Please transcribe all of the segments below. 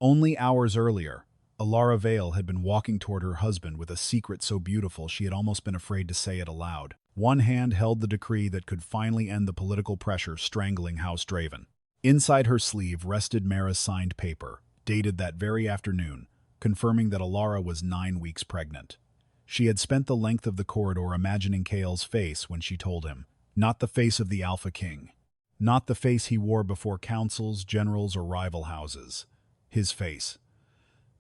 Only hours earlier, Elara Vale had been walking toward her husband with a secret so beautiful she had almost been afraid to say it aloud. One hand held the decree that could finally end the political pressure strangling House Draven. Inside her sleeve rested Mara's signed paper, dated that very afternoon, confirming that Elara was 9 weeks pregnant. She had spent the length of the corridor imagining Kael's face when she told him, not the face of the Alpha King, not the face he wore before councils, generals, or rival houses. His face.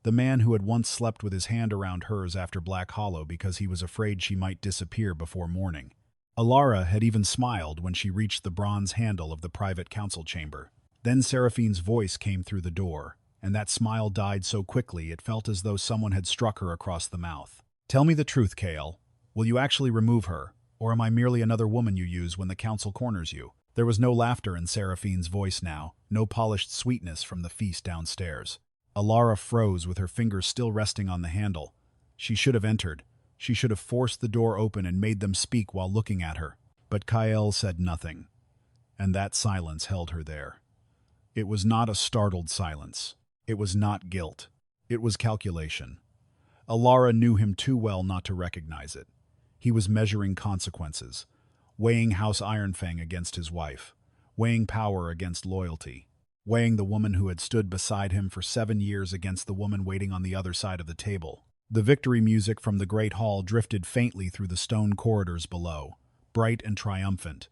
The man who had once slept with his hand around hers after Black Hollow because he was afraid she might disappear before morning. Elara had even smiled when she reached the bronze handle of the private council chamber. Then Seraphine's voice came through the door, and that smile died so quickly it felt as though someone had struck her across the mouth. "Tell me the truth, Kael. Will you actually remove her, or am I merely another woman you use when the council corners you?" There was no laughter in Seraphine's voice now, no polished sweetness from the feast downstairs. Elara froze with her fingers still resting on the handle. She should have entered. She should have forced the door open and made them speak while looking at her. But Kael said nothing, and that silence held her there. It was not a startled silence. It was not guilt. It was calculation. Elara knew him too well not to recognize it. He was measuring consequences, weighing House Ironfang against his wife, weighing power against loyalty, weighing the woman who had stood beside him for 7 years against the woman waiting on the other side of the table. The victory music from the Great Hall drifted faintly through the stone corridors below, bright and triumphant,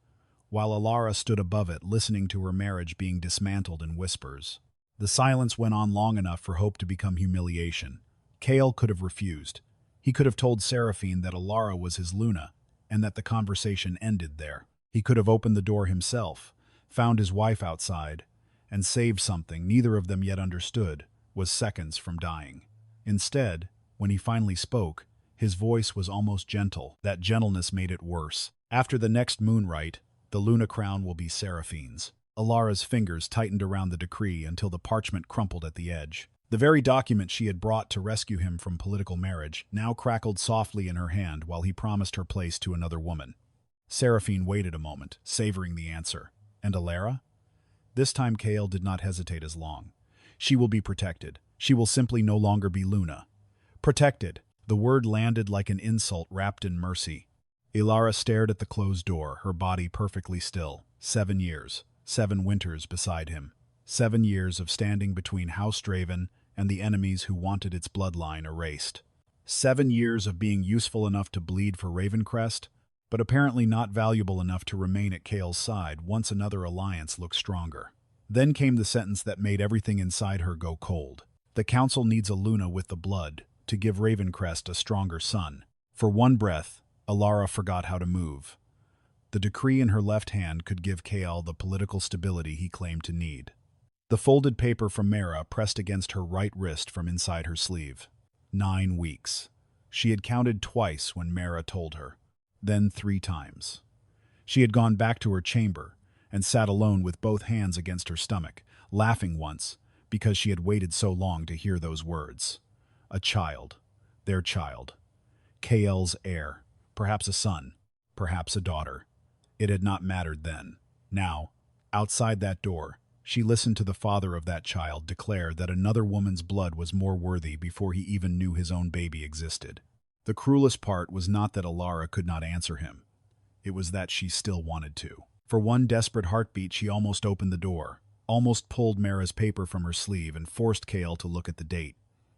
while Elara stood above it listening to her marriage being dismantled in whispers. The silence went on long enough for hope to become humiliation. Kael could have refused. He could have told Seraphine that Elara was his Luna, and that the conversation ended there. He could have opened the door himself, found his wife outside, and saved something neither of them yet understood was seconds from dying. Instead, when he finally spoke, his voice was almost gentle. That gentleness made it worse. "After the next moonrite, the Luna crown will be Seraphine's." Alara's fingers tightened around the decree until the parchment crumpled at the edge. The very document she had brought to rescue him from political marriage now crackled softly in her hand while he promised her place to another woman. Seraphine waited a moment, savoring the answer. And Elara? This time Kael did not hesitate as long. She will be protected. She will simply no longer be Luna. Protected. The word landed like an insult wrapped in mercy. Elara stared at the closed door, her body perfectly still. 7 years. 7 winters beside him. 7 years of standing between House Draven and the enemies who wanted its bloodline erased. 7 years of being useful enough to bleed for Ravencrest, but apparently not valuable enough to remain at Kael's side once another alliance looked stronger. Then came the sentence that made everything inside her go cold. The council needs a Luna with the blood to give Ravencrest a stronger son. For one breath, Elara forgot how to move. The decree in her left hand could give Kael the political stability he claimed to need. The folded paper from Mara pressed against her right wrist from inside her sleeve. 9 weeks. She had counted twice when Mara told her, then 3 times. She had gone back to her chamber and sat alone with both hands against her stomach, laughing once because she had waited so long to hear those words. A child. Their child. Kael's heir. Perhaps a son. Perhaps a daughter. It had not mattered then. Now, outside that door, she listened to the father of that child declare that another woman's blood was more worthy before he even knew his own baby existed. The cruelest part was not that Elara could not answer him. It was that she still wanted to. For one desperate heartbeat, she almost opened the door, almost pulled Mara's paper from her sleeve and forced Kael to look at the date.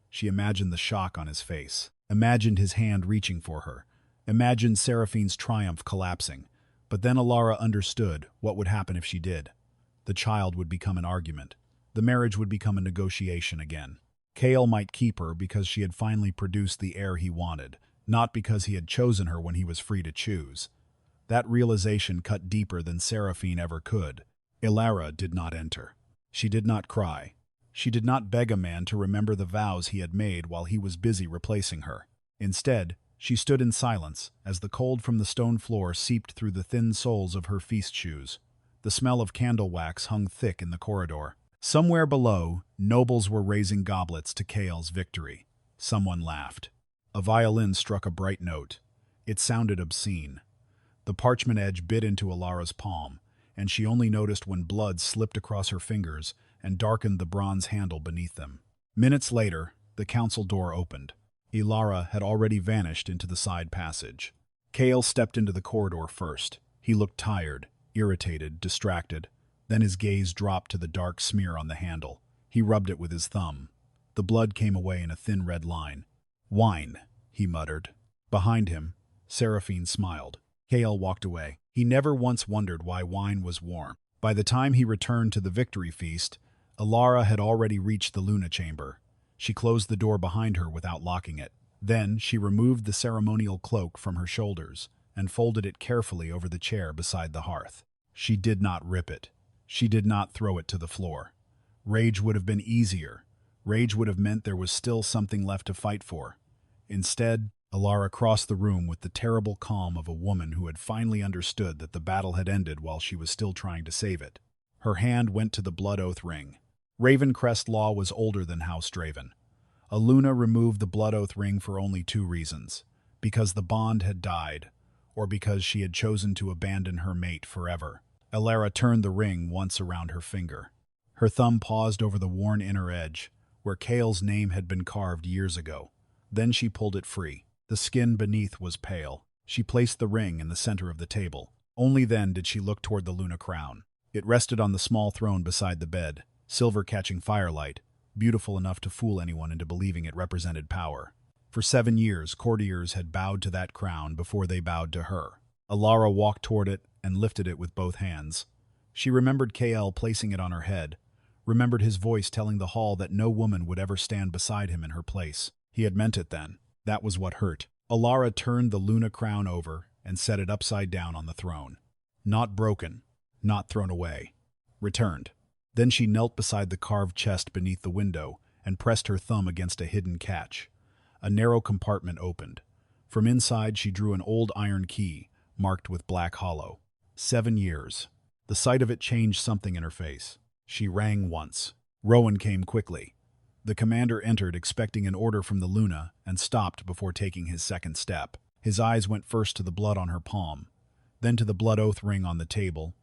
She imagined the shock on his face, imagined his hand reaching for her, imagined Seraphine's triumph collapsing. But then Elara understood what would happen if she did. The child would become an argument. The marriage would become a negotiation again. Kael might keep her because she had finally produced the heir he wanted, not because he had chosen her when he was free to choose. That realization cut deeper than Seraphine ever could. Elara did not enter. She did not cry. She did not beg a man to remember the vows he had made while he was busy replacing her. Instead, she stood in silence as the cold from the stone floor seeped through the thin soles of her feast shoes. The smell of candle wax hung thick in the corridor. Somewhere below, nobles were raising goblets to Kael's victory. Someone laughed. A violin struck a bright note. It sounded obscene. The parchment edge bit into Alara's palm, and she only noticed when blood slipped across her fingers and darkened the bronze handle beneath them. Minutes later, the council door opened. Elara had already vanished into the side passage. Kael stepped into the corridor first. He looked tired, irritated, distracted. Then his gaze dropped to the dark smear on the handle. He rubbed it with his thumb. The blood came away in a thin red line. "Wine," he muttered. Behind him, Seraphine smiled. Kael walked away. He never once wondered why wine was warm. By the time he returned to the victory feast, Elara had already reached the Luna chamber. She closed the door behind her without locking it. Then she removed the ceremonial cloak from her shoulders and folded it carefully over the chair beside the hearth. She did not rip it. She did not throw it to the floor. Rage would have been easier. Rage would have meant there was still something left to fight for. Instead, Elara crossed the room with the terrible calm of a woman who had finally understood that the battle had ended while she was still trying to save it. Her hand went to the blood oath ring. Ravencrest law was older than House Draven. Aluna removed the blood oath ring for only 2 reasons: because the bond had died, or because she had chosen to abandon her mate forever. Elara turned the ring once around her finger. Her thumb paused over the worn inner edge, where Kael's name had been carved years ago. Then she pulled it free. The skin beneath was pale. She placed the ring in the center of the table. Only then did she look toward the Luna crown. It rested on the small throne beside the bed, silver catching firelight, beautiful enough to fool anyone into believing it represented power. For 7 years, courtiers had bowed to that crown before they bowed to her. Elara walked toward it and lifted it with both hands. She remembered Kael placing it on her head, remembered his voice telling the hall that no woman would ever stand beside him in her place. He had meant it then. That was what hurt. Elara turned the Luna crown over and set it upside down on the throne. Not broken, not thrown away. Returned. Then she knelt beside the carved chest beneath the window and pressed her thumb against a hidden catch. A narrow compartment opened. From inside she drew an old iron key, marked with black hollow. 7 years. The sight of it changed something in her face. She rang once. Rowan came quickly. The commander entered expecting an order from the Luna and stopped before taking his second step. His eyes went first to the blood on her palm, then to the blood oath ring on the table,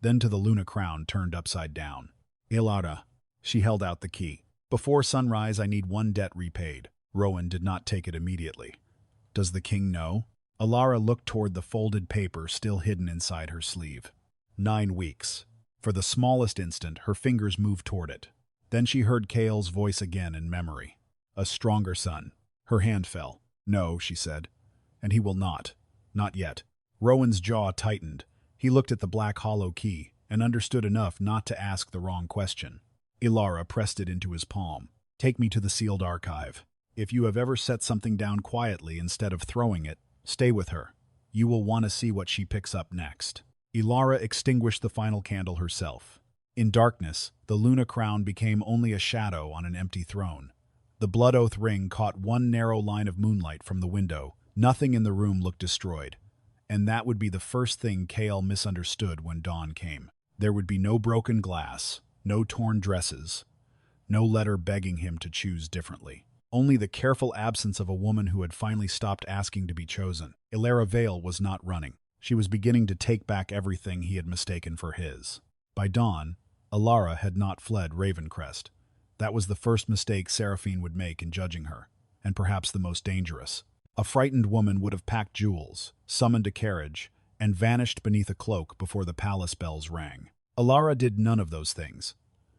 then to the Luna crown turned upside down. "Elara." She held out the key. "Before sunrise I need 1 debt repaid." Rowan did not take it immediately. "Does the king know?" Elara looked toward the folded paper still hidden inside her sleeve. 9 weeks. For the smallest instant, her fingers moved toward it. Then she heard Kael's voice again in memory. "A stronger son." Her hand fell. "No," she said. "And he will not. Not yet." Rowan's jaw tightened. He looked at the black hollow key and understood enough not to ask the wrong question. Elara pressed it into his palm. "Take me to the sealed archive. If you have ever set something down quietly instead of throwing it, stay with her. You will want to see what she picks up next." Elara extinguished the final candle herself. In darkness, the Luna crown became only a shadow on an empty throne. The blood oath ring caught one narrow line of moonlight from the window. Nothing in the room looked destroyed. And that would be the first thing Kael misunderstood when dawn came. There would be no broken glass, no torn dresses, no letter begging him to choose differently. Only the careful absence of a woman who had finally stopped asking to be chosen. Elara Vale was not running. She was beginning to take back everything he had mistaken for his. By dawn, Elara had not fled Ravencrest. That was the first mistake Seraphine would make in judging her, and perhaps the most dangerous. A frightened woman would have packed jewels, summoned a carriage, and vanished beneath a cloak before the palace bells rang. Elara did none of those things.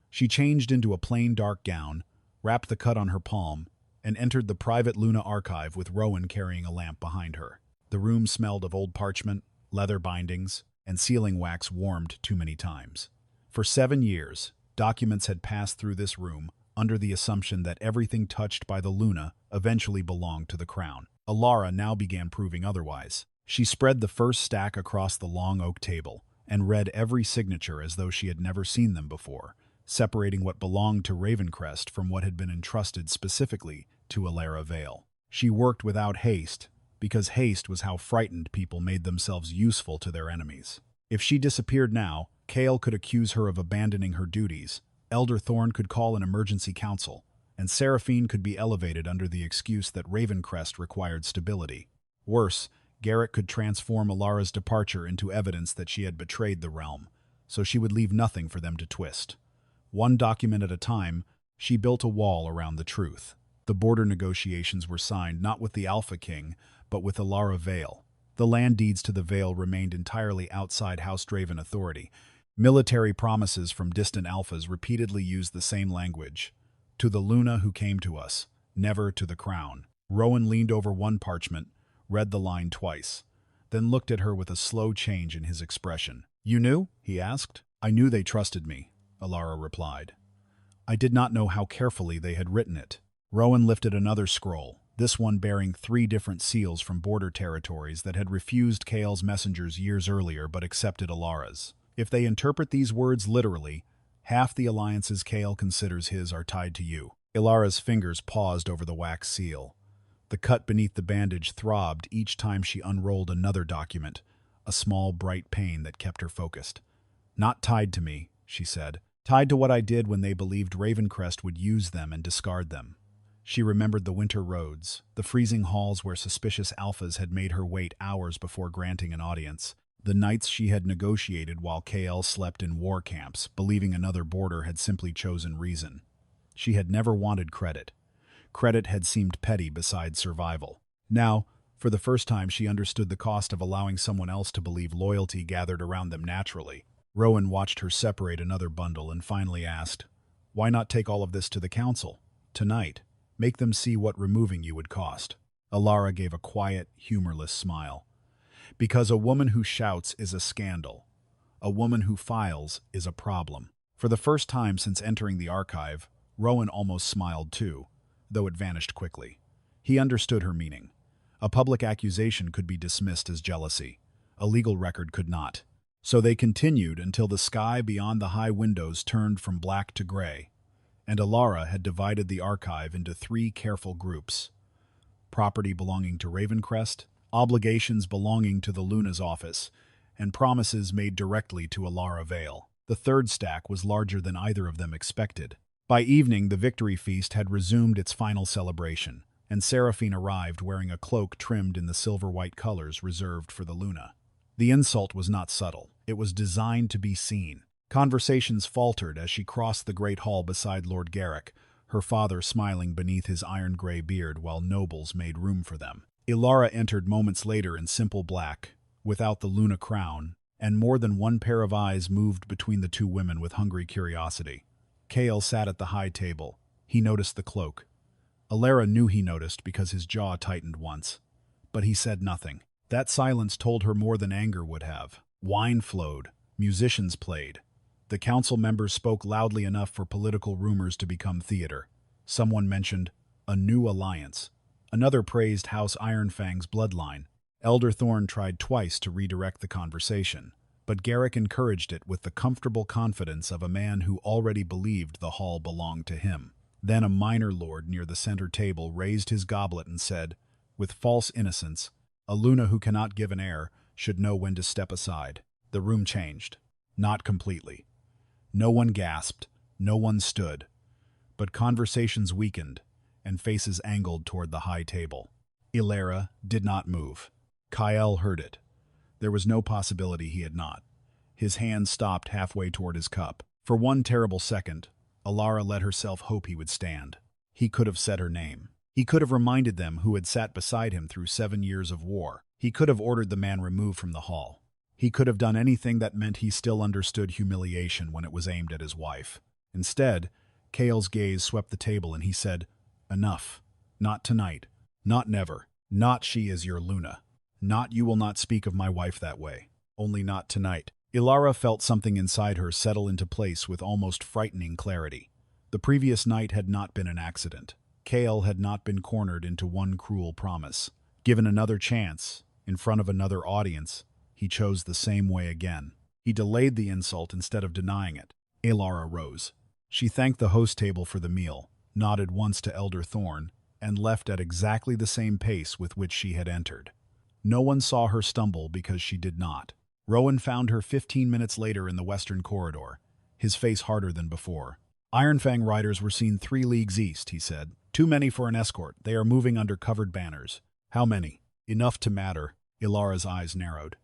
She changed into a plain dark gown, wrapped the cut on her palm, and entered the private Luna archive with Rowan carrying a lamp behind her. The room smelled of old parchment, leather bindings, and sealing wax warmed too many times. For 7 years, documents had passed through this room under the assumption that everything touched by the Luna eventually belonged to the crown. Elara now began proving otherwise. She spread the first stack across the long oak table and read every signature as though she had never seen them before, separating what belonged to Ravencrest from what had been entrusted specifically to Elara Vale. She worked without haste, because haste was how frightened people made themselves useful to their enemies. If she disappeared now, Kael could accuse her of abandoning her duties, Elder Thorn could call an emergency council, and Seraphine could be elevated under the excuse that Ravencrest required stability. Worse, Garrett could transform Elara's departure into evidence that she had betrayed the realm, so she would leave nothing for them to twist. One document at a time, She built a wall around the truth. The border negotiations were signed not with the Alpha King, but with Elara Vale. The land deeds to the Vale remained entirely outside House Draven authority. Military promises from distant Alphas repeatedly used the same language. To the Luna who came to us, never to the crown. Rowan leaned over one parchment, read the line twice, then looked at her with a slow change in his expression. "You knew?" he asked. "I knew they trusted me," Elara replied. "I did not know how carefully they had written it." Rowan lifted another scroll, this one bearing 3 different seals from border territories that had refused Kael's messengers years earlier but accepted Elara's. If they interpret these words literally, half the alliances Kael considers his are tied to you. Elara's fingers paused over the wax seal. The cut beneath the bandage throbbed each time she unrolled another document, a small bright pain that kept her focused. "Not tied to me," she said. "Tied to what I did when they believed Ravencrest would use them and discard them." She remembered the winter roads, the freezing halls where suspicious alphas had made her wait hours before granting an audience, the nights she had negotiated while Kael slept in war camps, believing another border had simply chosen reason. She had never wanted credit. Credit had seemed petty beside survival. Now, for the first time, she understood the cost of allowing someone else to believe loyalty gathered around them naturally. Rowan watched her separate another bundle and finally asked, "Why not take all of this to the council? Tonight. Make them see what removing you would cost." Elara gave a quiet, humorless smile. "Because a woman who shouts is a scandal. A woman who files is a problem." For the first time since entering the archive, Rowan almost smiled too, though it vanished quickly. He understood her meaning. A public accusation could be dismissed as jealousy. A legal record could not. So they continued until the sky beyond the high windows turned from black to gray, and Elara had divided the archive into 3 careful groups: property belonging to Ravencrest, obligations belonging to the Luna's office, and promises made directly to Elara Vale. The third stack was larger than either of them expected. By evening, the victory feast had resumed its final celebration, and Seraphine arrived wearing a cloak trimmed in the silver-white colors reserved for the Luna. The insult was not subtle. It was designed to be seen. Conversations faltered as she crossed the great hall beside Lord Garrick, her father smiling beneath his iron-gray beard while nobles made room for them. Elara entered moments later in simple black, without the Luna crown, and more than one pair of eyes moved between the 2 women with hungry curiosity. Kael sat at the high table. He noticed the cloak. Elara knew he noticed because his jaw tightened once. But he said nothing. That silence told her more than anger would have. Wine flowed. Musicians played. The council members spoke loudly enough for political rumors to become theater. Someone mentioned a new alliance. Another praised House Ironfang's bloodline. Elder Thorn tried twice to redirect the conversation, but Garrick encouraged it with the comfortable confidence of a man who already believed the hall belonged to him. Then a minor lord near the center table raised his goblet and said, with false innocence, "A Luna who cannot give an heir should know when to step aside." The room changed. Not completely. No one gasped, no one stood, but conversations weakened, and faces angled toward the high table. Elara did not move. Kael heard it. There was no possibility he had not. His hand stopped halfway toward his cup. For one terrible second, Elara let herself hope he would stand. He could have said her name. He could have reminded them who had sat beside him through 7 years of war. He could have ordered the man removed from the hall. He could have done anything that meant he still understood humiliation when it was aimed at his wife. Instead, Kael's gaze swept the table and he said, "Enough. Not tonight. Not never. Not she is your Luna. Not you will not speak of my wife that way. Only not tonight." Elara felt something inside her settle into place with almost frightening clarity. The previous night had not been an accident. Kael had not been cornered into one cruel promise. Given another chance, in front of another audience, he chose the same way again. He delayed the insult instead of denying it. Elara rose. She thanked the host table for the meal, nodded once to Elder Thorn, and left at exactly the same pace with which she had entered. No one saw her stumble because she did not. Rowan found her 15 minutes later in the western corridor, his face harder than before. "Ironfang riders were seen 3 leagues east," he said. "Too many for an escort. They are moving under covered banners." "How many?" "Enough to matter." Elara's eyes narrowed.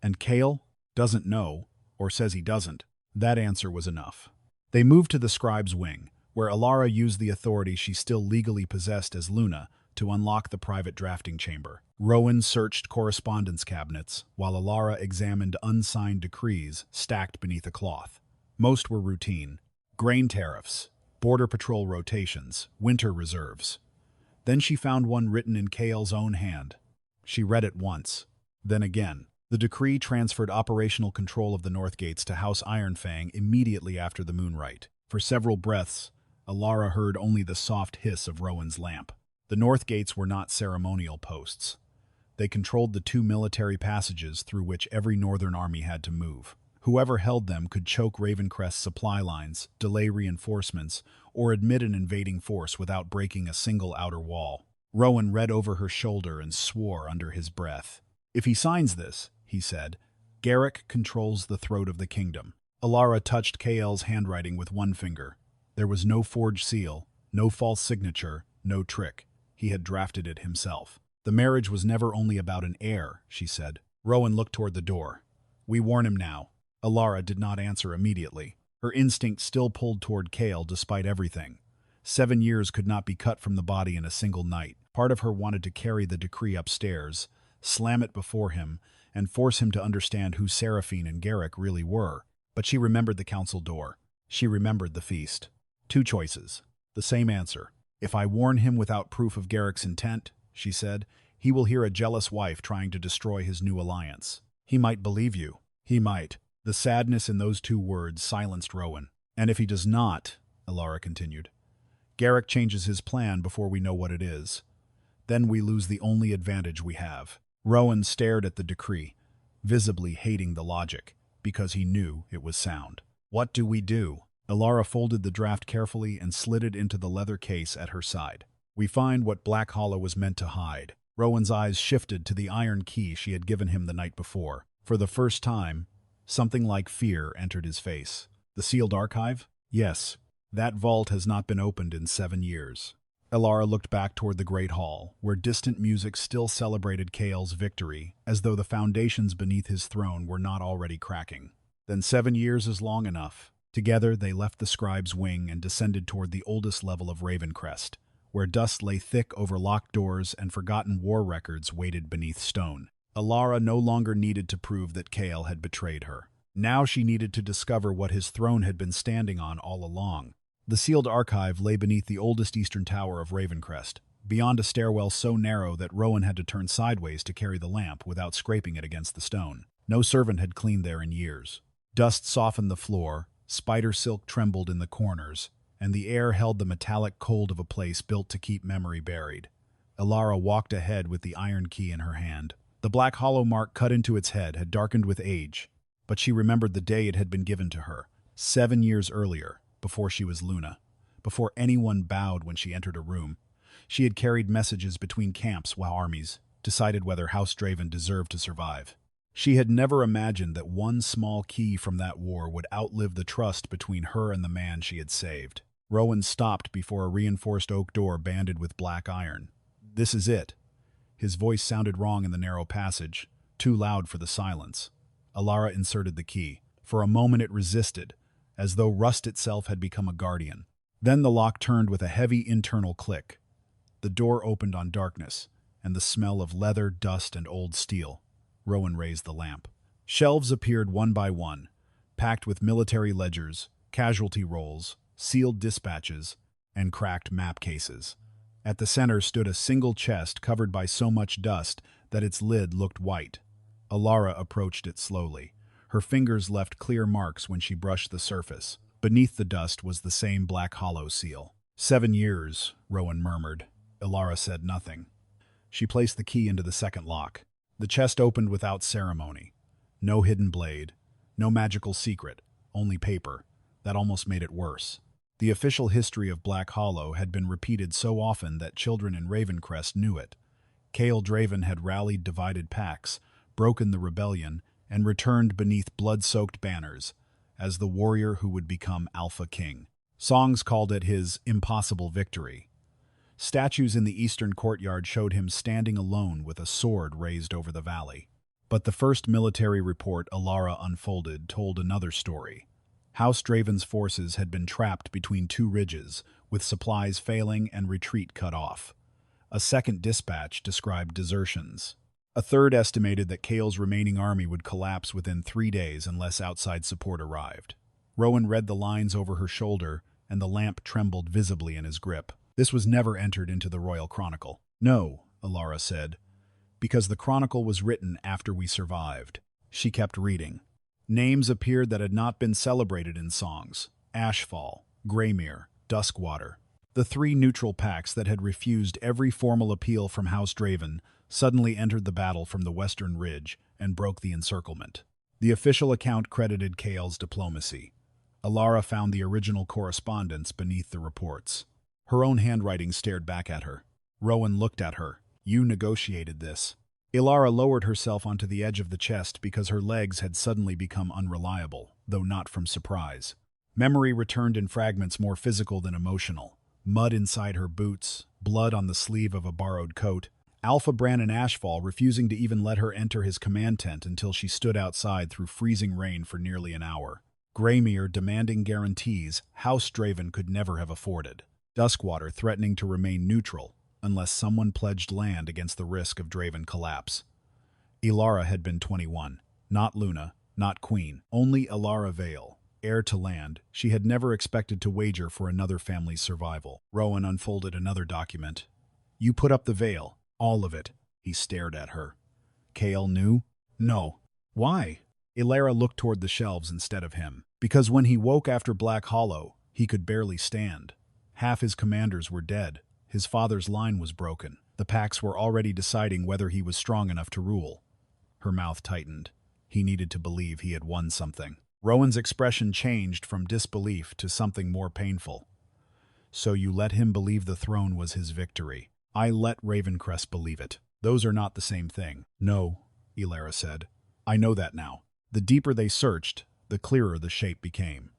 "And Kael doesn't know, or says he doesn't." That answer was enough. They moved to the scribe's wing, where Elara used the authority she still legally possessed as Luna to unlock the private drafting chamber. Rowan searched correspondence cabinets, while Elara examined unsigned decrees stacked beneath a cloth. Most were routine: grain tariffs, border patrol rotations, winter reserves. Then she found one written in Kael's own hand. She read it once, then again. The decree transferred operational control of the North Gates to House Ironfang immediately after the moonrite. For several breaths, Elara heard only the soft hiss of Rowan's lamp. The North Gates were not ceremonial posts. They controlled the two military passages through which every northern army had to move. Whoever held them could choke Ravencrest's supply lines, delay reinforcements, or admit an invading force without breaking a single outer wall. Rowan read over her shoulder and swore under his breath. "If he signs this," he said, "Garrick controls the throat of the kingdom." Elara touched Kael's handwriting with one finger. There was no forged seal, no false signature, no trick. He had drafted it himself. "The marriage was never only about an heir," she said. Rowan looked toward the door. "We warn him now." Elara did not answer immediately. Her instinct still pulled toward Kael despite everything. 7 years could not be cut from the body in a single night. Part of her wanted to carry the decree upstairs, slam it before him, and force him to understand who Seraphine and Garrick really were. But she remembered the council door. She remembered the feast. 2 choices. The same answer. "If I warn him without proof of Garrick's intent," she said, "he will hear a jealous wife trying to destroy his new alliance. He might believe you. He might." The sadness in those 2 words silenced Rowan. "And if he does not," Elara continued, "Garrick changes his plan before we know what it is. Then we lose the only advantage we have." Rowan stared at the decree, visibly hating the logic, because he knew it was sound. "What do we do?" Elara folded the draft carefully and slid it into the leather case at her side. "We find what Black Hollow was meant to hide." Rowan's eyes shifted to the iron key she had given him the night before. For the first time, something like fear entered his face. "The sealed archive?" "Yes. That vault has not been opened in 7 years." Elara looked back toward the Great Hall, where distant music still celebrated Kael's victory, as though the foundations beneath his throne were not already cracking. "Then 7 years is long enough." Together they left the scribe's wing and descended toward the oldest level of Ravencrest, where dust lay thick over locked doors and forgotten war records waited beneath stone. Elara no longer needed to prove that Kael had betrayed her. Now she needed to discover what his throne had been standing on all along. The sealed archive lay beneath the oldest eastern tower of Ravencrest, beyond a stairwell so narrow that Rowan had to turn sideways to carry the lamp without scraping it against the stone. No servant had cleaned there in years. Dust softened the floor, spider silk trembled in the corners, and the air held the metallic cold of a place built to keep memory buried. Elara walked ahead with the iron key in her hand. The black hollow mark cut into its head had darkened with age, but she remembered the day it had been given to her, 7 years earlier, before she was Luna, before anyone bowed when she entered a room. She had carried messages between camps while armies decided whether House Draven deserved to survive. She had never imagined that one small key from that war would outlive the trust between her and the man she had saved. Rowan stopped before a reinforced oak door banded with black iron. "This is it." His voice sounded wrong in the narrow passage, too loud for the silence. Elara inserted the key. For a moment it resisted, as though rust itself had become a guardian. Then the lock turned with a heavy internal click. The door opened on darkness, and the smell of leather, dust, and old steel. Rowan raised the lamp. Shelves appeared one by one, packed with military ledgers, casualty rolls, sealed dispatches, and cracked map cases. At the center stood a single chest covered by so much dust that its lid looked white. Elara approached it slowly. Her fingers left clear marks when she brushed the surface. Beneath the dust was the same black hollow seal. 7 years, Rowan murmured. Elara said nothing. She placed the key into the second lock. The chest opened without ceremony. No hidden blade, no magical secret, only paper. That almost made it worse. The official history of Black Hollow had been repeated so often that children in Ravencrest knew it. Kael Draven had rallied divided packs, broken the rebellion, and returned beneath blood-soaked banners as the warrior who would become Alpha King. Songs called it his impossible victory. Statues in the eastern courtyard showed him standing alone with a sword raised over the valley. But the first military report Elara unfolded told another story. House Draven's forces had been trapped between two ridges, with supplies failing and retreat cut off. A second dispatch described desertions. A third estimated that Kael's remaining army would collapse within 3 days unless outside support arrived. Rowan read the lines over her shoulder, and the lamp trembled visibly in his grip. This was never entered into the Royal Chronicle. No, Elara said, because the Chronicle was written after we survived. She kept reading. Names appeared that had not been celebrated in songs. Ashfall, Greymere, Duskwater. The 3 neutral packs that had refused every formal appeal from House Draven suddenly entered the battle from the western ridge and broke the encirclement. The official account credited Kael's diplomacy. Elara found the original correspondence beneath the reports. Her own handwriting stared back at her. Rowan looked at her. You negotiated this. Elara lowered herself onto the edge of the chest because her legs had suddenly become unreliable, though not from surprise. Memory returned in fragments more physical than emotional. Mud inside her boots, blood on the sleeve of a borrowed coat, Alpha Bran and Ashfall refusing to even let her enter his command tent until she stood outside through freezing rain for nearly an hour. Greymere demanding guarantees House Draven could never have afforded. Duskwater threatening to remain neutral unless someone pledged land against the risk of Draven collapse. Elara had been 21, not Luna, not Queen, only Elara Vale. Heir to land, she had never expected to wager for another family's survival. Rowan unfolded another document. You put up the veil, all of it. He stared at her. Kael knew? No. Why? Elara looked toward the shelves instead of him. Because when he woke after Black Hollow, he could barely stand. Half his commanders were dead. His father's line was broken. The packs were already deciding whether he was strong enough to rule. Her mouth tightened. He needed to believe he had won something. Rowan's expression changed from disbelief to something more painful. So you let him believe the throne was his victory. I let Ravencrest believe it. Those are not the same thing. No, Elara said. I know that now. The deeper they searched, the clearer the shape became.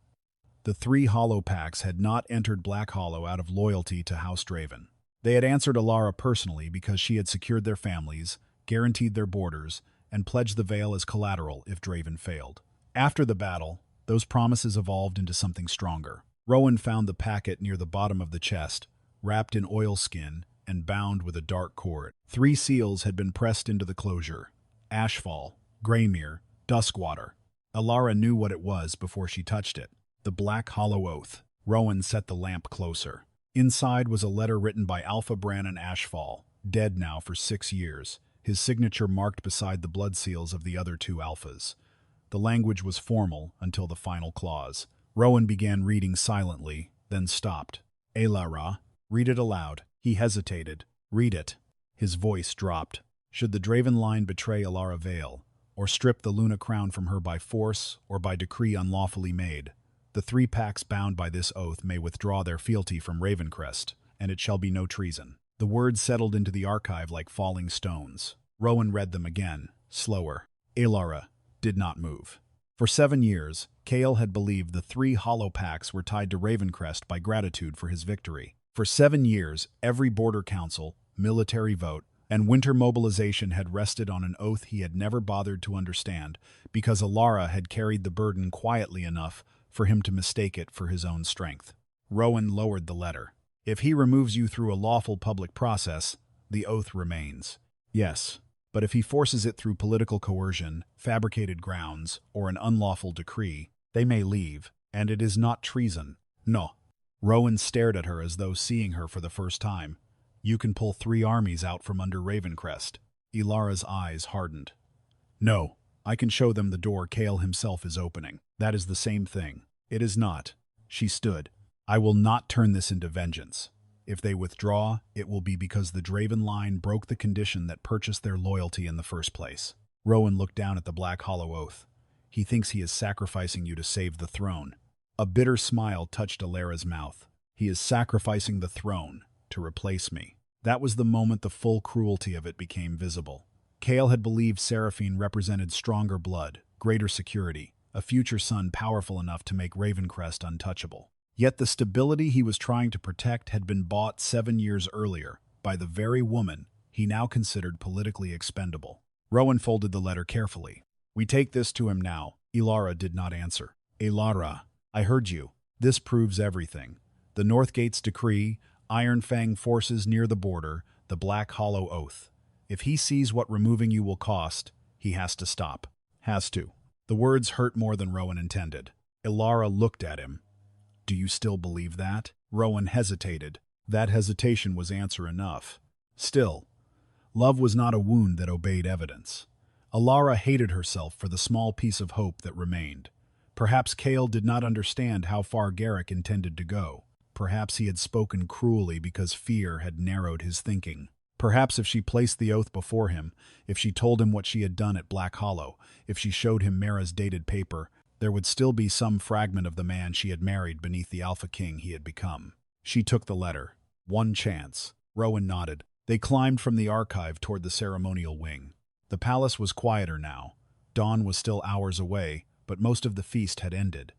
The 3 Hollow packs had not entered Black Hollow out of loyalty to House Draven. They had answered Elara personally because she had secured their families, guaranteed their borders, and pledged the Veil as collateral if Draven failed. After the battle, those promises evolved into something stronger. Rowan found the packet near the bottom of the chest, wrapped in oilskin and bound with a dark cord. 3 seals had been pressed into the closure. Ashfall, Greymere, Duskwater. Elara knew what it was before she touched it. The Black Hollow Oath. Rowan set the lamp closer. Inside was a letter written by Alpha Bran and Ashfall, dead now for 6 years, his signature marked beside the blood seals of the other 2 alphas. The language was formal until the final clause. Rowan began reading silently, then stopped. Elara, read it aloud. He hesitated. Read it. His voice dropped. Should the Draven line betray Elara Vale, or strip the Luna crown from her by force or by decree unlawfully made, the 3 packs bound by this oath may withdraw their fealty from Ravencrest, and it shall be no treason. The words settled into the archive like falling stones. Rowan read them again, slower. Elara did not move. For 7 years, Kael had believed the 3 Hollow packs were tied to Ravencrest by gratitude for his victory. For 7 years, every border council, military vote, and winter mobilization had rested on an oath he had never bothered to understand because Elara had carried the burden quietly enough for him to mistake it for his own strength. Rowan lowered the letter. If he removes you through a lawful public process, the oath remains. Yes, but if he forces it through political coercion, fabricated grounds, or an unlawful decree, they may leave, and it is not treason. No. Rowan stared at her as though seeing her for the first time. You can pull 3 armies out from under Ravencrest. Elara's eyes hardened. No, I can show them the door Kael himself is opening. That is the same thing. It is not. She stood. I will not turn this into vengeance. If they withdraw, it will be because the Draven line broke the condition that purchased their loyalty in the first place. Rowan looked down at the Black Hollow Oath. He thinks he is sacrificing you to save the throne. A bitter smile touched Elara's mouth. He is sacrificing the throne to replace me. That was the moment the full cruelty of it became visible. Kael had believed Seraphine represented stronger blood, greater security, a future son powerful enough to make Ravencrest untouchable. Yet the stability he was trying to protect had been bought 7 years earlier by the very woman he now considered politically expendable. Rowan folded the letter carefully. We take this to him now. Elara did not answer. Elara, I heard you. This proves everything. The North Gate's decree, Iron Fang forces near the border, the Black Hollow Oath. If he sees what removing you will cost, he has to stop. Has to. The words hurt more than Rowan intended. Elara looked at him. Do you still believe that? Rowan hesitated. That hesitation was answer enough. Still, love was not a wound that obeyed evidence. Elara hated herself for the small piece of hope that remained. Perhaps Kael did not understand how far Garrick intended to go. Perhaps he had spoken cruelly because fear had narrowed his thinking. Perhaps if she placed the oath before him, if she told him what she had done at Black Hollow, if she showed him Mara's dated paper, there would still be some fragment of the man she had married beneath the Alpha King he had become. She took the letter. One chance. Rowan nodded. They climbed from the archive toward the ceremonial wing. The palace was quieter now. Dawn was still hours away, but most of the feast had ended.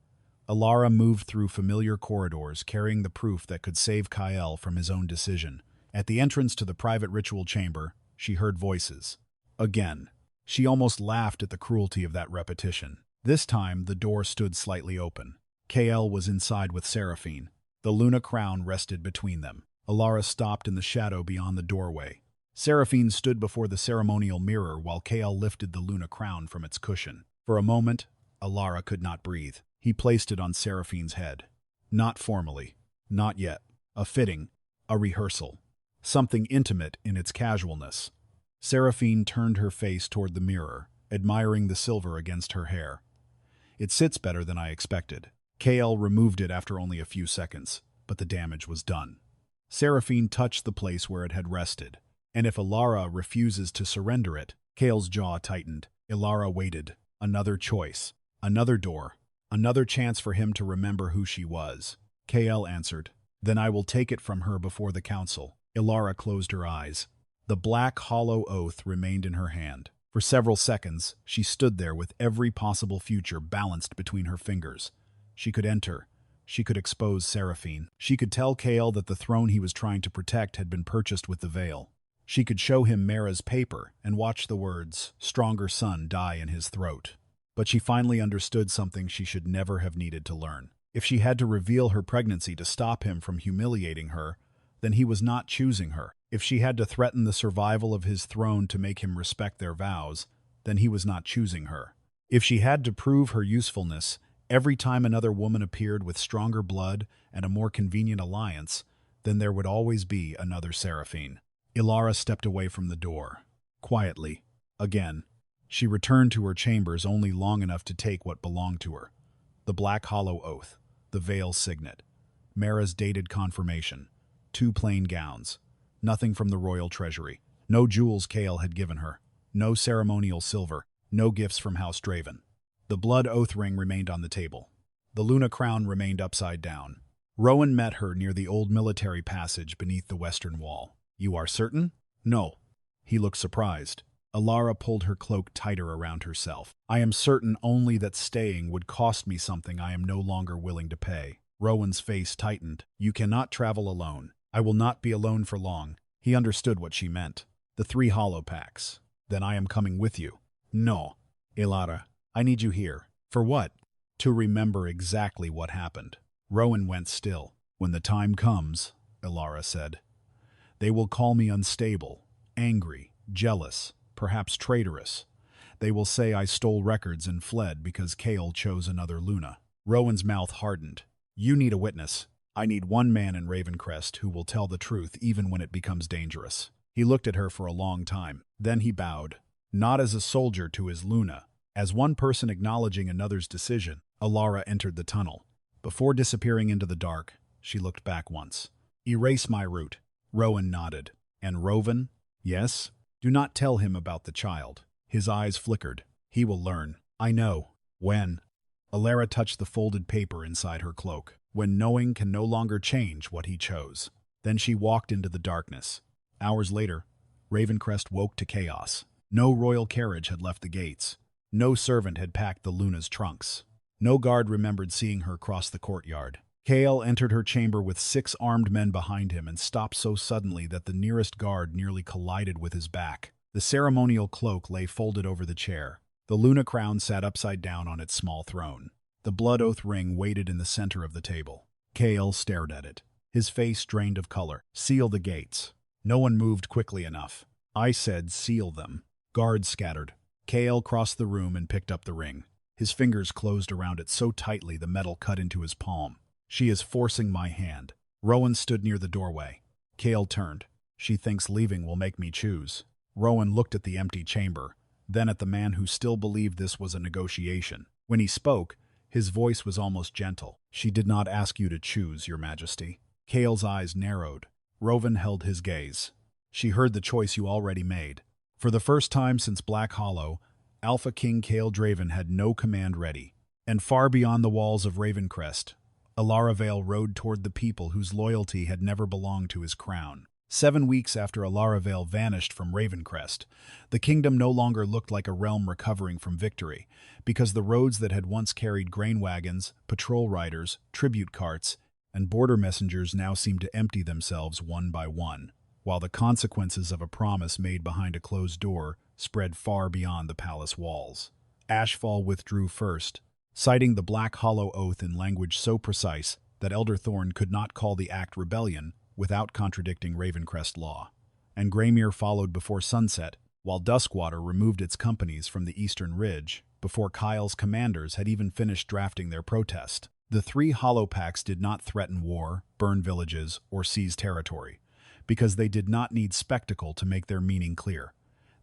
Elara moved through familiar corridors, carrying the proof that could save Kael from his own decision. At the entrance to the private ritual chamber, she heard voices. Again. She almost laughed at the cruelty of that repetition. This time, the door stood slightly open. Kael was inside with Seraphine. The Luna crown rested between them. Elara stopped in the shadow beyond the doorway. Seraphine stood before the ceremonial mirror while Kael lifted the Luna crown from its cushion. For a moment, Elara could not breathe. He placed it on Seraphine's head. Not formally. Not yet. A fitting. A rehearsal. Something intimate in its casualness. Seraphine turned her face toward the mirror, admiring the silver against her hair. It sits better than I expected. Kael removed it after only a few seconds, but the damage was done. Seraphine touched the place where it had rested, and if Elara refuses to surrender it, Kael's jaw tightened. Elara waited. Another choice. Another door. Another chance for him to remember who she was. Kael answered. Then I will take it from her before the council. Elara closed her eyes. The Black Hollow Oath remained in her hand. For several seconds, she stood there with every possible future balanced between her fingers. She could enter. She could expose Seraphine. She could tell Kael that the throne he was trying to protect had been purchased with the veil. She could show him Mara's paper and watch the words, "Stronger Son," die in his throat. But she finally understood something she should never have needed to learn. If she had to reveal her pregnancy to stop him from humiliating her, then he was not choosing her. If she had to threaten the survival of his throne to make him respect their vows, then he was not choosing her. If she had to prove her usefulness every time another woman appeared with stronger blood and a more convenient alliance, then there would always be another Seraphine. Elara stepped away from the door. Quietly. Again. She returned to her chambers only long enough to take what belonged to her. The Black Hollow Oath. The veil's signet. Mara's dated confirmation. 2 plain gowns. Nothing from the royal treasury. No jewels Kael had given her. No ceremonial silver. No gifts from House Draven. The blood oath ring remained on the table. The Luna crown remained upside down. Rowan met her near the old military passage beneath the western wall. You are certain? No. He looked surprised. Elara pulled her cloak tighter around herself. I am certain only that staying would cost me something I am no longer willing to pay. Rowan's face tightened. You cannot travel alone. I will not be alone for long. He understood what she meant. The 3 hollow packs. Then I am coming with you. No. Elara, I need you here. For what? To remember exactly what happened. Rowan went still. When the time comes, Elara said, they will call me unstable, angry, jealous, perhaps traitorous. They will say I stole records and fled because Kael chose another Luna. Rowan's mouth hardened. You need a witness. I need one man in Ravencrest who will tell the truth even when it becomes dangerous. He looked at her for a long time. Then he bowed. Not as a soldier to his Luna. As one person acknowledging another's decision, Elara entered the tunnel. Before disappearing into the dark, she looked back once. Erase my route. Rowan nodded. And Rovan? Yes? Do not tell him about the child. His eyes flickered. He will learn. I know. When? Elara touched the folded paper inside her cloak. When knowing can no longer change what he chose. Then she walked into the darkness. Hours later, Ravencrest woke to chaos. No royal carriage had left the gates. No servant had packed the Luna's trunks. No guard remembered seeing her cross the courtyard. Kael entered her chamber with 6 armed men behind him and stopped so suddenly that the nearest guard nearly collided with his back. The ceremonial cloak lay folded over the chair. The Luna crown sat upside down on its small throne. The blood oath ring waited in the center of the table. Kael stared at it, his face drained of color. "Seal the gates." No one moved quickly enough. I said, "Seal them." Guards scattered. Kael crossed the room and picked up the ring. His fingers closed around it so tightly the metal cut into his palm. "She is forcing my hand." Rowan stood near the doorway. Kael turned. "She thinks leaving will make me choose." Rowan looked at the empty chamber, then at the man who still believed this was a negotiation. When he spoke, his voice was almost gentle. "She did not ask you to choose, Your Majesty." Kael's eyes narrowed. Rowan held his gaze. "She heard the choice you already made." For the first time since Black Hollow, Alpha King Kael Draven had no command ready. And far beyond the walls of Ravencrest, Elara Vale rode toward the people whose loyalty had never belonged to his crown. 7 weeks after Elara Vale vanished from Ravencrest, the kingdom no longer looked like a realm recovering from victory, because the roads that had once carried grain wagons, patrol riders, tribute carts, and border messengers now seemed to empty themselves one by one, while the consequences of a promise made behind a closed door spread far beyond the palace walls. Ashfall withdrew first, citing the Black Hollow oath in language so precise that Elder Thorn could not call the act rebellion without contradicting Ravencrest law. And Greymere followed before sunset, while Duskwater removed its companies from the eastern ridge before Kael's commanders had even finished drafting their protest. The 3 Hollow Pacts did not threaten war, burn villages, or seize territory, because they did not need spectacle to make their meaning clear.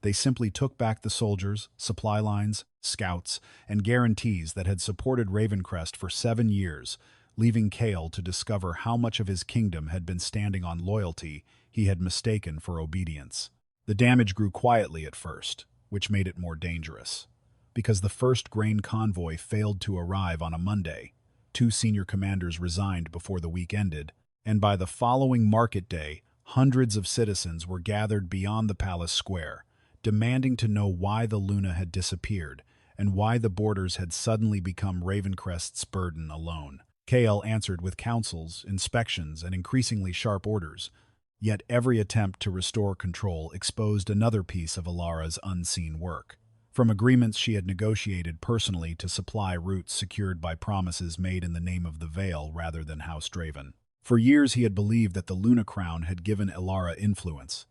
They simply took back the soldiers, supply lines, scouts, and guarantees that had supported Ravencrest for 7 years, leaving Kael to discover how much of his kingdom had been standing on loyalty he had mistaken for obedience. The damage grew quietly at first, which made it more dangerous. Because the first grain convoy failed to arrive on a Monday, 2 senior commanders resigned before the week ended, and by the following market day, hundreds of citizens were gathered beyond the palace square, demanding to know why the Luna had disappeared and why the borders had suddenly become Ravencrest's burden alone. Kael answered with councils, inspections, and increasingly sharp orders, yet every attempt to restore control exposed another piece of Elara's unseen work. From agreements she had negotiated personally to supply routes secured by promises made in the name of the Vale rather than House Draven. For years he had believed that the Luna crown had given Elara influence.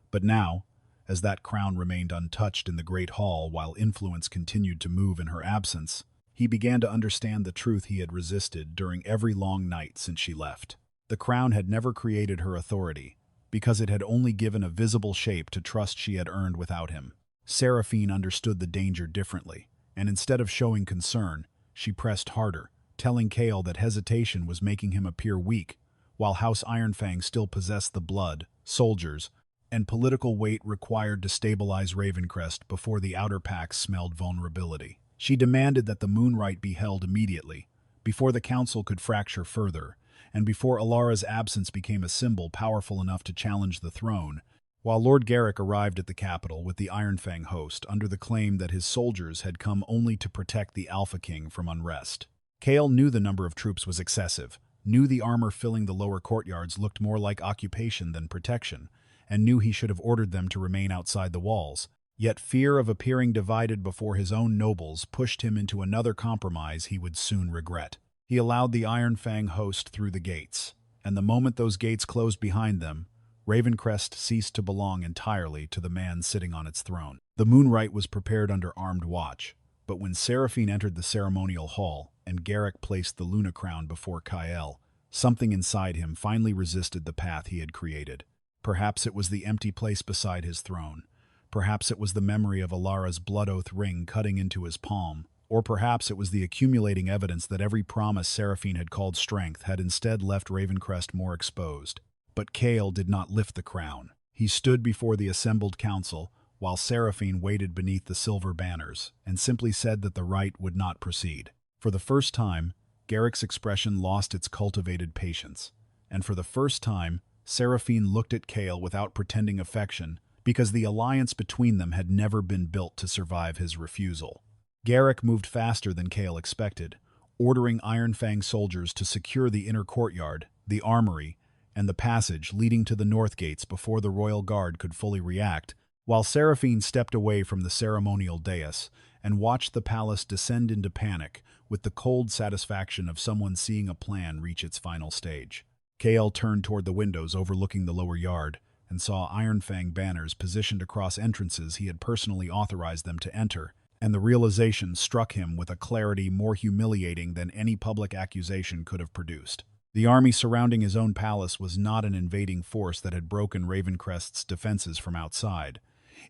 But now, as that crown remained untouched in the Great Hall while influence continued to move in her absence, he began to understand the truth he had resisted during every long night since she left. The crown had never created her authority, because it had only given a visible shape to trust she had earned without him. Seraphine understood the danger differently, and instead of showing concern, she pressed harder, telling Kael that hesitation was making him appear weak, while House Ironfang still possessed the blood, soldiers, and political weight required to stabilize Ravencrest before the outer packs smelled vulnerability. She demanded that the Moonrite be held immediately, before the council could fracture further, and before Elara's absence became a symbol powerful enough to challenge the throne, while Lord Garrick arrived at the capital with the Ironfang host under the claim that his soldiers had come only to protect the Alpha King from unrest. Kael knew the number of troops was excessive, knew the armor filling the lower courtyards looked more like occupation than protection, and knew he should have ordered them to remain outside the walls. Yet fear of appearing divided before his own nobles pushed him into another compromise he would soon regret. He allowed the Ironfang host through the gates, and the moment those gates closed behind them, Ravencrest ceased to belong entirely to the man sitting on its throne. The Moonrite was prepared under armed watch, but when Seraphine entered the ceremonial hall and Garrick placed the Luna crown before Kael, something inside him finally resisted the path he had created. Perhaps it was the empty place beside his throne. Perhaps it was the memory of Elara's blood oath ring cutting into his palm. Or perhaps it was the accumulating evidence that every promise Seraphine had called strength had instead left Ravencrest more exposed. But Kael did not lift the crown. He stood before the assembled council, while Seraphine waited beneath the silver banners, and simply said that the rite would not proceed. For the first time, Garrick's expression lost its cultivated patience, and for the first time, Seraphine looked at Kael without pretending affection, because the alliance between them had never been built to survive his refusal. Garrick moved faster than Kael expected, ordering Ironfang soldiers to secure the inner courtyard, the armory, and the passage leading to the north gates before the royal guard could fully react, while Seraphine stepped away from the ceremonial dais and watched the palace descend into panic with the cold satisfaction of someone seeing a plan reach its final stage. Kael turned toward the windows overlooking the lower yard and saw Ironfang banners positioned across entrances he had personally authorized them to enter, and the realization struck him with a clarity more humiliating than any public accusation could have produced. The army surrounding his own palace was not an invading force that had broken Ravencrest's defenses from outside.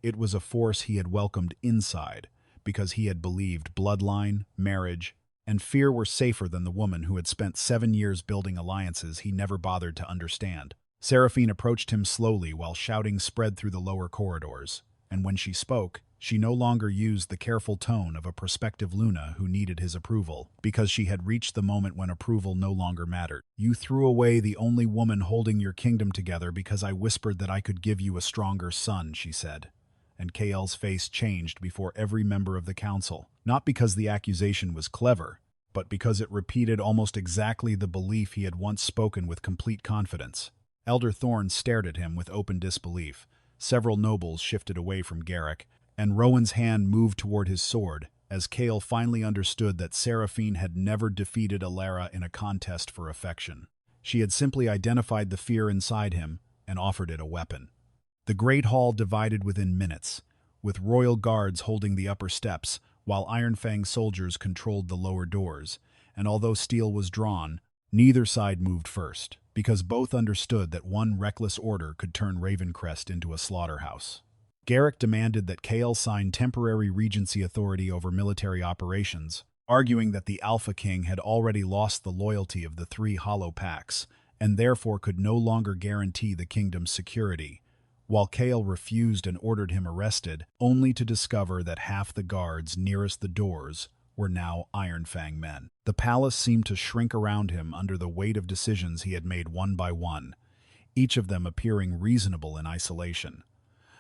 It was a force he had welcomed inside, because he had believed bloodline, marriage, and fear were safer than the woman who had spent 7 years building alliances he never bothered to understand. Seraphine approached him slowly while shouting spread through the lower corridors, and when she spoke, she no longer used the careful tone of a prospective Luna who needed his approval, because she had reached the moment when approval no longer mattered. "You threw away the only woman holding your kingdom together because I whispered that I could give you a stronger son," she said. And Kael's face changed before every member of the council, not because the accusation was clever, but because it repeated almost exactly the belief he had once spoken with complete confidence. Elder Thorne stared at him with open disbelief. Several nobles shifted away from Garrick, and Rowan's hand moved toward his sword, as Kael finally understood that Seraphine had never defeated Elara in a contest for affection. She had simply identified the fear inside him and offered it a weapon. The Great Hall divided within minutes, with royal guards holding the upper steps, while Ironfang soldiers controlled the lower doors, and although steel was drawn, neither side moved first, because both understood that one reckless order could turn Ravencrest into a slaughterhouse. Garrick demanded that Kael sign temporary regency authority over military operations, arguing that the Alpha King had already lost the loyalty of the 3 Hollow Pacts, and therefore could no longer guarantee the kingdom's security, while Kael refused and ordered him arrested, only to discover that half the guards nearest the doors were now Ironfang men. The palace seemed to shrink around him under the weight of decisions he had made one by one, each of them appearing reasonable in isolation,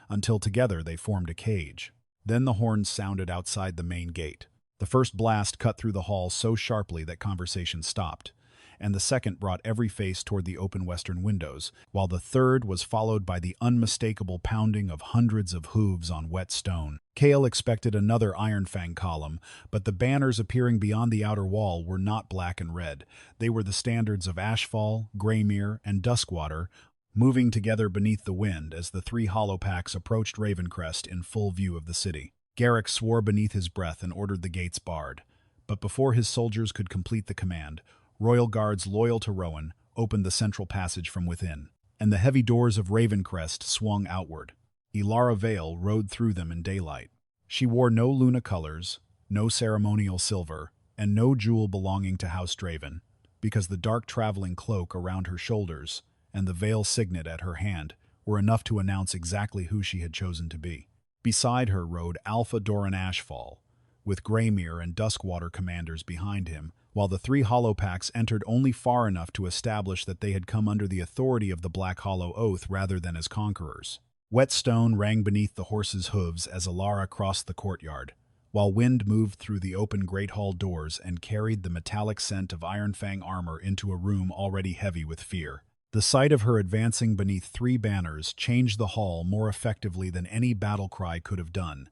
until together they formed a cage. Then the horns sounded outside the main gate. The first blast cut through the hall so sharply that conversation stopped, and the second brought every face toward the open western windows, while the third was followed by the unmistakable pounding of hundreds of hooves on wet stone. Kael expected another Ironfang column, but the banners appearing beyond the outer wall were not black and red. They were the standards of Ashfall, Greymere, and Duskwater, moving together beneath the wind as the 3 Hollow Pacts approached Ravencrest in full view of the city. Garrick swore beneath his breath and ordered the gates barred, but before his soldiers could complete the command, royal guards loyal to Rowan opened the central passage from within, and the heavy doors of Ravencrest swung outward. Elara Vale rode through them in daylight. She wore no Luna colors, no ceremonial silver, and no jewel belonging to House Draven, because the dark traveling cloak around her shoulders and the veil signet at her hand were enough to announce exactly who she had chosen to be. Beside her rode Alpha Doran Ashfall, with Greymere and Duskwater commanders behind him, while the 3 Hollow Pacts entered only far enough to establish that they had come under the authority of the Black Hollow Oath rather than as conquerors. Wet stone rang beneath the horses' hooves as Elara crossed the courtyard, while wind moved through the open Great Hall doors and carried the metallic scent of Ironfang armor into a room already heavy with fear. The sight of her advancing beneath 3 banners changed the hall more effectively than any battle cry could have done,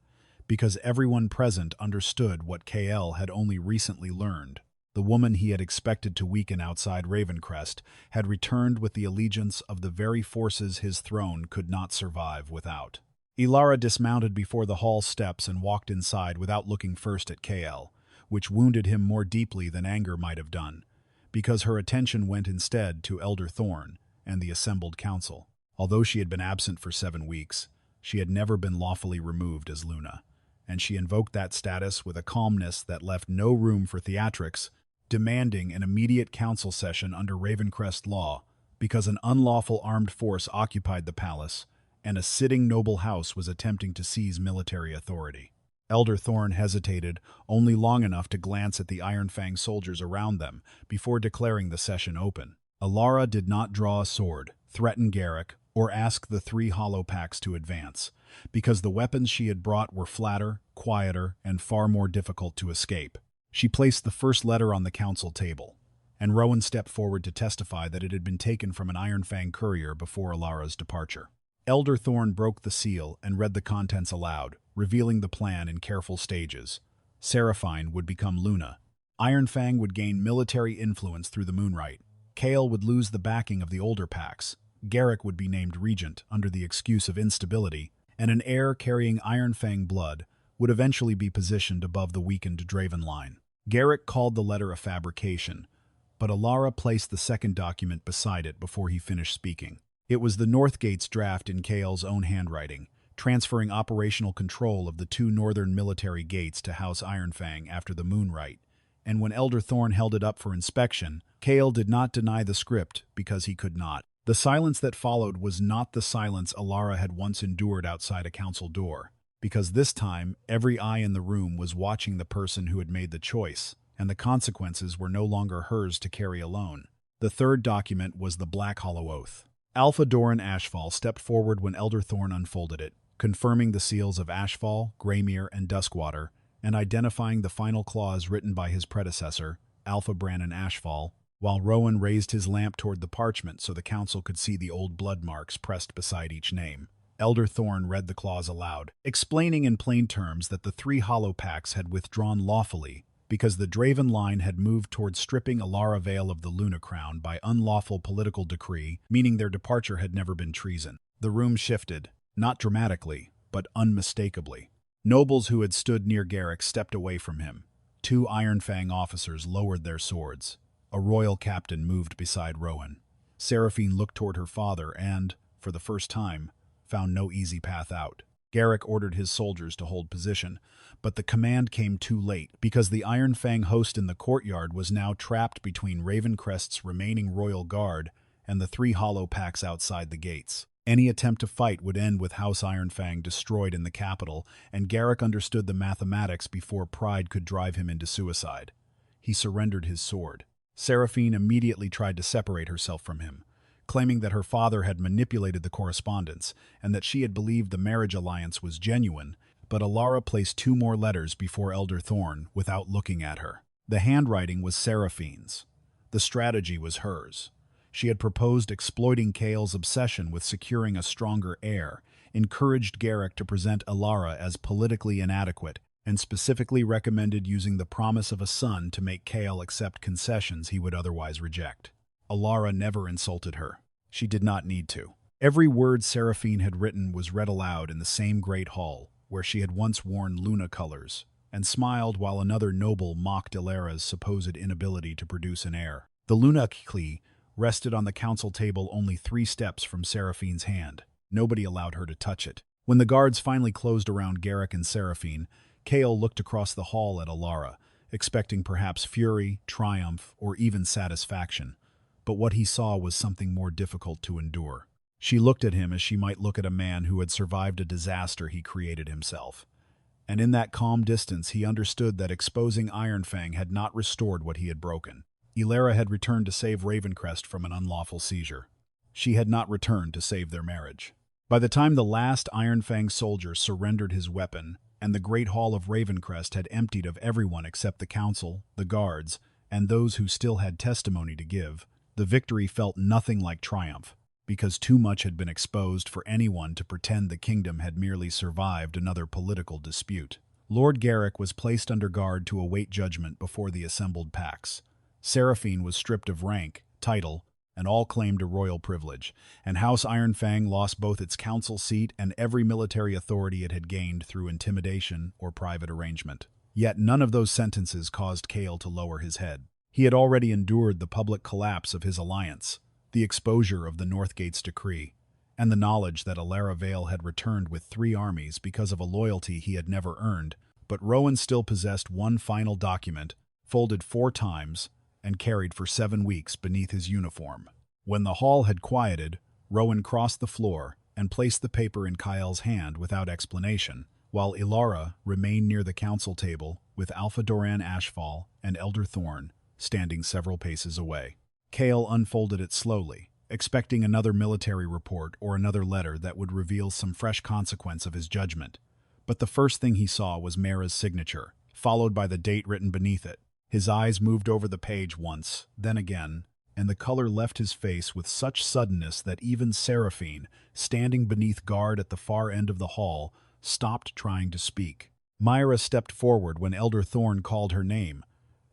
because everyone present understood what Kael had only recently learned. The woman he had expected to weaken outside Ravencrest had returned with the allegiance of the very forces his throne could not survive without. Elara dismounted before the hall steps and walked inside without looking first at Kael, which wounded him more deeply than anger might have done, because her attention went instead to Elder Thorne and the assembled council. Although she had been absent for 7 weeks, she had never been lawfully removed as Luna, and she invoked that status with a calmness that left no room for theatrics, demanding an immediate council session under Ravencrest law because an unlawful armed force occupied the palace and a sitting noble house was attempting to seize military authority. Elder Thorne hesitated only long enough to glance at the Ironfang soldiers around them before declaring the session open. Elara did not draw a sword, threaten Garrick, or ask the 3 Hollow Pacts to advance, because the weapons she had brought were flatter, quieter, and far more difficult to escape. She placed the first letter on the council table, and Rowan stepped forward to testify that it had been taken from an Ironfang courier before Elara's departure. Elder Thorne broke the seal and read the contents aloud, revealing the plan in careful stages. Seraphine would become Luna, Iron Fang would gain military influence through the Moonrite. Kael would lose the backing of the older packs. Garrick would be named regent under the excuse of instability, and an heir carrying Iron Fang blood would eventually be positioned above the weakened Draven line. Garrick called the letter a fabrication, but Elara placed the second document beside it before he finished speaking. It was the Northgate's draft in Kael's own handwriting, transferring operational control of the two northern military gates to House Ironfang after the Moonrite, and when Elder Thorn held it up for inspection, Kael did not deny the script because he could not. The silence that followed was not the silence Elara had once endured outside a council door, because this time every eye in the room was watching the person who had made the choice, and the consequences were no longer hers to carry alone. The third document was the Black Hollow Oath. Alpha Doran Ashfall stepped forward when Elder Thorn unfolded it, confirming the seals of Ashfall, Greymere, and Duskwater, and identifying the final clause written by his predecessor, Alpha Brannon Ashfall, while Rowan raised his lamp toward the parchment so the council could see the old blood marks pressed beside each name. Elder Thorn read the clause aloud, explaining in plain terms that the three Hollow Packs had withdrawn lawfully because the Draven line had moved toward stripping Elara Vale of the Luna Crown by unlawful political decree, meaning their departure had never been treason. The room shifted, not dramatically, but unmistakably. Nobles who had stood near Garrick stepped away from him. Two Ironfang officers lowered their swords. A royal captain moved beside Rowan. Seraphine looked toward her father and, for the first time, found no easy path out. Garrick ordered his soldiers to hold position, but the command came too late because the Ironfang host in the courtyard was now trapped between Ravencrest's remaining royal guard and the three Hollow Packs outside the gates. Any attempt to fight would end with House Ironfang destroyed in the capital, and Garrick understood the mathematics before pride could drive him into suicide. He surrendered his sword. Seraphine immediately tried to separate herself from him, claiming that her father had manipulated the correspondence and that she had believed the marriage alliance was genuine, but Elara placed two more letters before Elder Thorn without looking at her. The handwriting was Seraphine's. The strategy was hers. She had proposed exploiting Kael's obsession with securing a stronger heir, encouraged Garrick to present Elara as politically inadequate, and specifically recommended using the promise of a son to make Kael accept concessions he would otherwise reject. Elara never insulted her. She did not need to. Every word Seraphine had written was read aloud in the same great hall, where she had once worn Luna colors, and smiled while another noble mocked Elara's supposed inability to produce an heir. The Luna Klee rested on the council table only 3 steps from Seraphine's hand. Nobody allowed her to touch it. When the guards finally closed around Garrick and Seraphine, Kael looked across the hall at Elara, expecting perhaps fury, triumph, or even satisfaction. But what he saw was something more difficult to endure. She looked at him as she might look at a man who had survived a disaster he created himself. And in that calm distance he understood that exposing Ironfang had not restored what he had broken. Elara had returned to save Ravencrest from an unlawful seizure. She had not returned to save their marriage. By the time the last Ironfang soldier surrendered his weapon, and the great hall of Ravencrest had emptied of everyone except the council, the guards, and those who still had testimony to give, the victory felt nothing like triumph, because too much had been exposed for anyone to pretend the kingdom had merely survived another political dispute. Lord Garrick was placed under guard to await judgment before the assembled packs. Seraphine was stripped of rank, title, and all claim to royal privilege, and House Ironfang lost both its council seat and every military authority it had gained through intimidation or private arrangement. Yet none of those sentences caused Kael to lower his head. He had already endured the public collapse of his alliance, the exposure of the Northgate's decree, and the knowledge that Elara Vale had returned with 3 armies because of a loyalty he had never earned. But Rowan still possessed one final document, folded 4 times, and carried for 7 weeks beneath his uniform. When the hall had quieted, Rowan crossed the floor and placed the paper in Kael's hand without explanation, while Elara remained near the council table with Alpha Doran Ashfall and Elder Thorn standing several paces away. Kael unfolded it slowly, expecting another military report or another letter that would reveal some fresh consequence of his judgment. But the first thing he saw was Mara's signature, followed by the date written beneath it. His eyes moved over the page once, then again, and the color left his face with such suddenness that even Seraphine, standing beneath guard at the far end of the hall, stopped trying to speak. Myra stepped forward when Elder Thorn called her name,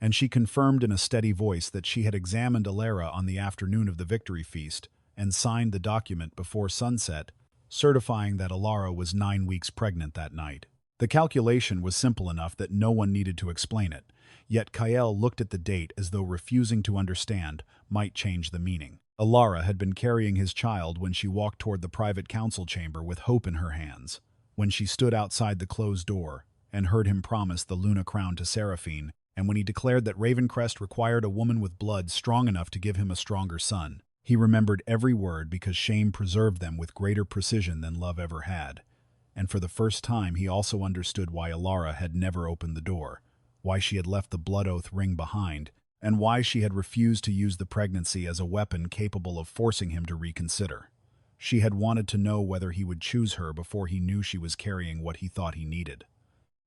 and she confirmed in a steady voice that she had examined Elara on the afternoon of the victory feast and signed the document before sunset, certifying that Elara was 9 weeks pregnant that night. The calculation was simple enough that no one needed to explain it, yet Kael looked at the date as though refusing to understand might change the meaning. Elara had been carrying his child when she walked toward the private council chamber with hope in her hands. When she stood outside the closed door and heard him promise the Luna crown to Seraphine, and when he declared that Ravencrest required a woman with blood strong enough to give him a stronger son, he remembered every word because shame preserved them with greater precision than love ever had. And for the first time he also understood why Elara had never opened the door, why she had left the blood oath ring behind, and why she had refused to use the pregnancy as a weapon capable of forcing him to reconsider. She had wanted to know whether he would choose her before he knew she was carrying what he thought he needed.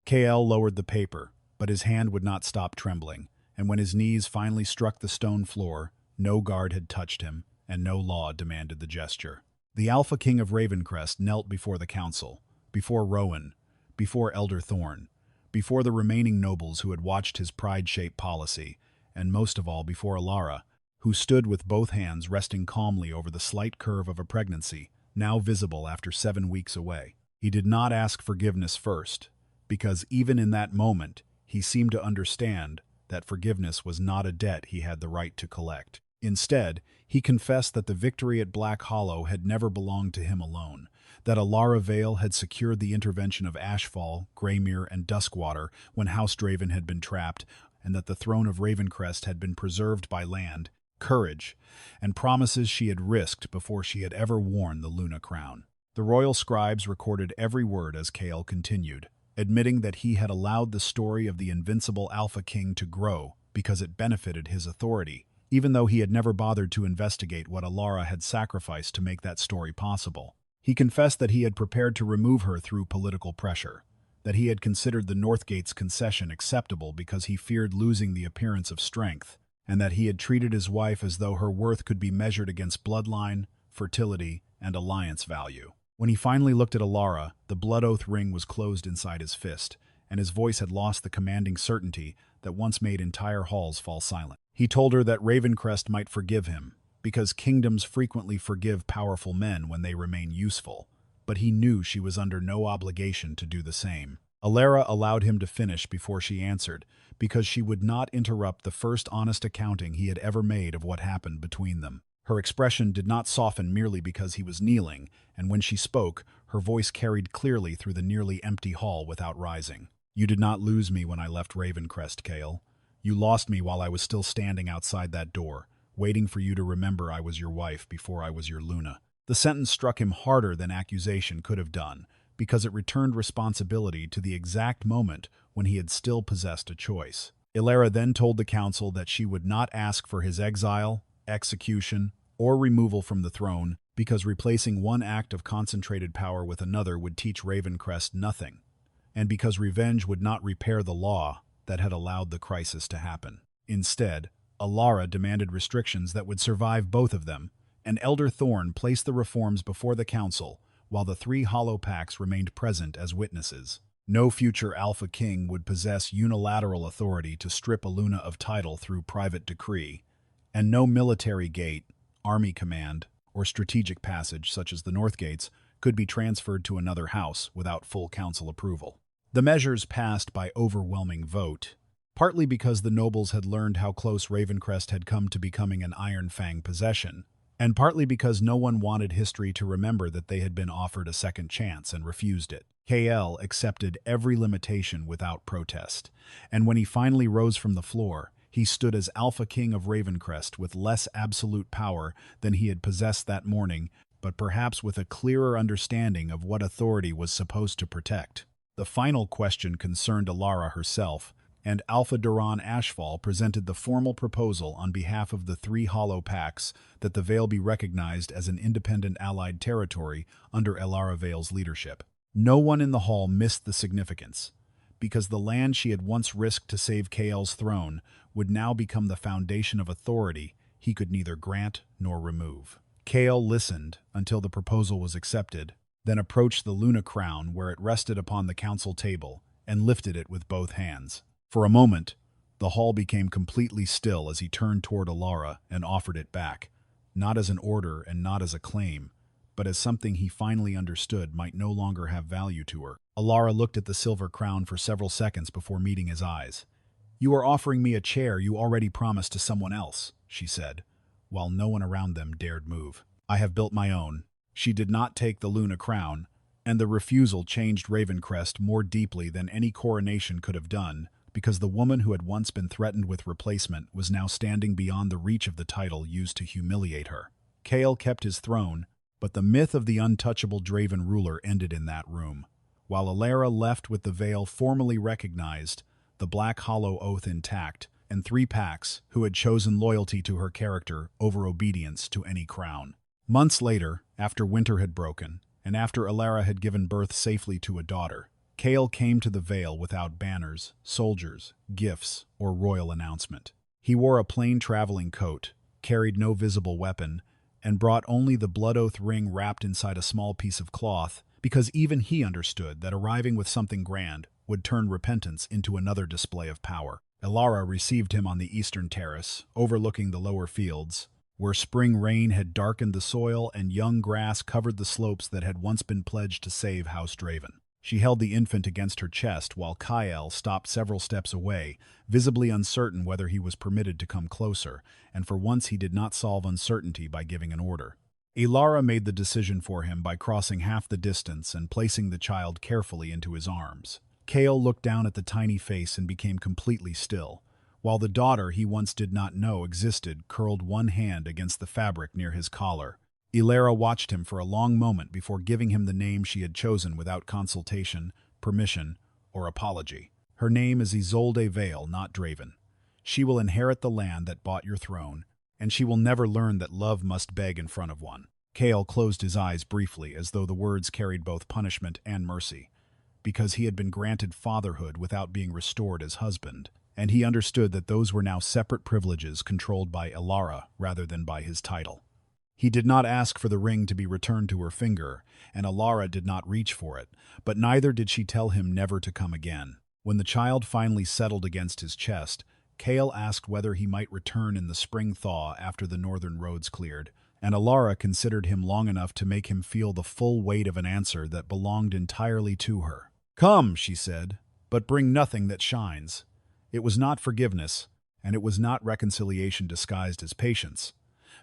Kael lowered the paper, but his hand would not stop trembling, and when his knees finally struck the stone floor, no guard had touched him, and no law demanded the gesture. The Alpha King of Ravencrest knelt before the council, before Rowan, before Elder Thorn, before the remaining nobles who had watched his pride-shaped policy, and most of all before Elara, who stood with both hands resting calmly over the slight curve of a pregnancy, now visible after 7 weeks away. He did not ask forgiveness first, because even in that moment, he seemed to understand that forgiveness was not a debt he had the right to collect. Instead, he confessed that the victory at Black Hollow had never belonged to him alone, that Elara Vale had secured the intervention of Ashfall, Greymere, and Duskwater when House Draven had been trapped, and that the throne of Ravencrest had been preserved by land, courage, and promises she had risked before she had ever worn the Luna crown. The royal scribes recorded every word as Kael continued, admitting that he had allowed the story of the invincible Alpha King to grow because it benefited his authority, even though he had never bothered to investigate what Elara had sacrificed to make that story possible. He confessed that he had prepared to remove her through political pressure, that he had considered the Northgate's concession acceptable because he feared losing the appearance of strength, and that he had treated his wife as though her worth could be measured against bloodline, fertility, and alliance value. When he finally looked at Elara, the blood oath ring was closed inside his fist, and his voice had lost the commanding certainty that once made entire halls fall silent. He told her that Ravencrest might forgive him, because kingdoms frequently forgive powerful men when they remain useful, but he knew she was under no obligation to do the same. Elara allowed him to finish before she answered, because she would not interrupt the first honest accounting he had ever made of what happened between them. Her expression did not soften merely because he was kneeling, and when she spoke, her voice carried clearly through the nearly empty hall without rising. "You did not lose me when I left Ravencrest, Kael. You lost me while I was still standing outside that door, waiting for you to remember I was your wife before I was your Luna." The sentence struck him harder than accusation could have done, because it returned responsibility to the exact moment when he had still possessed a choice. Elara then told the council that she would not ask for his exile, execution, or removal from the throne, because replacing one act of concentrated power with another would teach Ravencrest nothing, and because revenge would not repair the law that had allowed the crisis to happen. Instead, Elara demanded restrictions that would survive both of them, and Elder Thorn placed the reforms before the council, while the 3 Hollow Packs remained present as witnesses. No future Alpha King would possess unilateral authority to strip a Luna of title through private decree, and no military gate, army command, or strategic passage such as the Northgates could be transferred to another house without full council approval. The measures passed by overwhelming vote, partly because the nobles had learned how close Ravencrest had come to becoming an Iron Fang possession, and partly because no one wanted history to remember that they had been offered a second chance and refused it. Kael accepted every limitation without protest, and when he finally rose from the floor, he stood as Alpha King of Ravencrest with less absolute power than he had possessed that morning, but perhaps with a clearer understanding of what authority was supposed to protect. The final question concerned Elara herself, and Alpha Duran Ashfall presented the formal proposal on behalf of the 3 Hollow Packs that the Vale be recognized as an independent allied territory under Elara Vale's leadership. No one in the hall missed the significance, because the land she had once risked to save Kael's throne would now become the foundation of authority he could neither grant nor remove. Kael listened until the proposal was accepted, then approached the Luna crown where it rested upon the council table and lifted it with both hands. For a moment, The hall became completely still as he turned toward Elara and offered it back, not as an order and not as a claim, but as something he finally understood might no longer have value to her. Elara looked at the silver crown for several seconds before meeting his eyes. "You are offering me a chair you already promised to someone else," she said, while no one around them dared move. "I have built my own." She did not take the Luna crown, and the refusal changed Ravencrest more deeply than any coronation could have done, because the woman who had once been threatened with replacement was now standing beyond the reach of the title used to humiliate her. Kael kept his throne, but the myth of the untouchable Draven ruler ended in that room. While Elara left with the veil formally recognized, the Black Hollow oath intact, and 3 packs who had chosen loyalty to her character over obedience to any crown. Months later, after winter had broken, and after Elara had given birth safely to a daughter, Kael came to the Vale without banners, soldiers, gifts, or royal announcement. He wore a plain traveling coat, carried no visible weapon, and brought only the blood oath ring wrapped inside a small piece of cloth, because even he understood that arriving with something grand would turn repentance into another display of power. Elara received him on the eastern terrace, overlooking the lower fields, where spring rain had darkened the soil and young grass covered the slopes that had once been pledged to save House Draven. She held the infant against her chest while Kael stopped several steps away, visibly uncertain whether he was permitted to come closer, and for once he did not solve uncertainty by giving an order. Elara made the decision for him by crossing half the distance and placing the child carefully into his arms. Kael looked down at the tiny face and became completely still, while the daughter he once did not know existed curled one hand against the fabric near his collar. Elara watched him for a long moment before giving him the name she had chosen without consultation, permission, or apology. "Her name is Isolde Vale, not Draven. She will inherit the land that bought your throne, and she will never learn that love must beg in front of one." Kael closed his eyes briefly, as though the words carried both punishment and mercy, because he had been granted fatherhood without being restored as husband, and he understood that those were now separate privileges controlled by Elara rather than by his title. He did not ask for the ring to be returned to her finger, and Elara did not reach for it, but neither did she tell him never to come again. When the child finally settled against his chest, Kael asked whether he might return in the spring thaw after the northern roads cleared, and Elara considered him long enough to make him feel the full weight of an answer that belonged entirely to her. "Come," she said, "but bring nothing that shines." It was not forgiveness, and it was not reconciliation disguised as patience,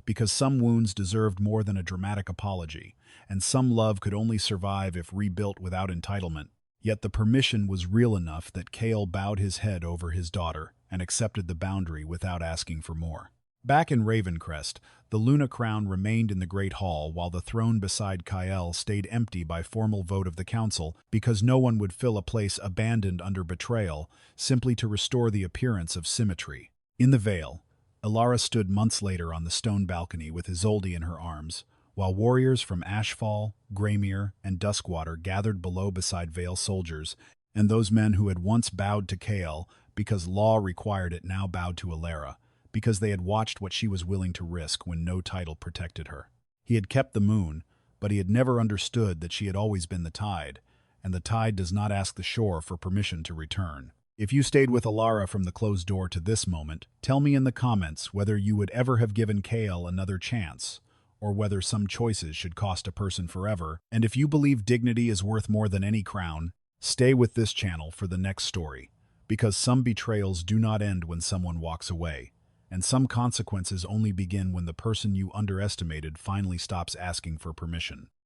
because some wounds deserved more than a dramatic apology, and some love could only survive if rebuilt without entitlement. Yet the permission was real enough that Kael bowed his head over his daughter and accepted the boundary without asking for more. Back in Ravencrest, the Luna crown remained in the Great Hall while the throne beside Kael stayed empty by formal vote of the council, because no one would fill a place abandoned under betrayal simply to restore the appearance of symmetry. In the Vale, Elara stood months later on the stone balcony with Isolde in her arms, while warriors from Ashfall, Greymere, and Duskwater gathered below beside Vale soldiers, and those men who had once bowed to Kael because law required it now bowed to Elara, because they had watched what she was willing to risk when no title protected her. He had kept the moon, but he had never understood that she had always been the tide, and the tide does not ask the shore for permission to return. If you stayed with Elara from the closed door to this moment, tell me in the comments whether you would ever have given Kael another chance, or whether some choices should cost a person forever, and if you believe dignity is worth more than any crown, stay with this channel for the next story, because some betrayals do not end when someone walks away, and some consequences only begin when the person you underestimated finally stops asking for permission.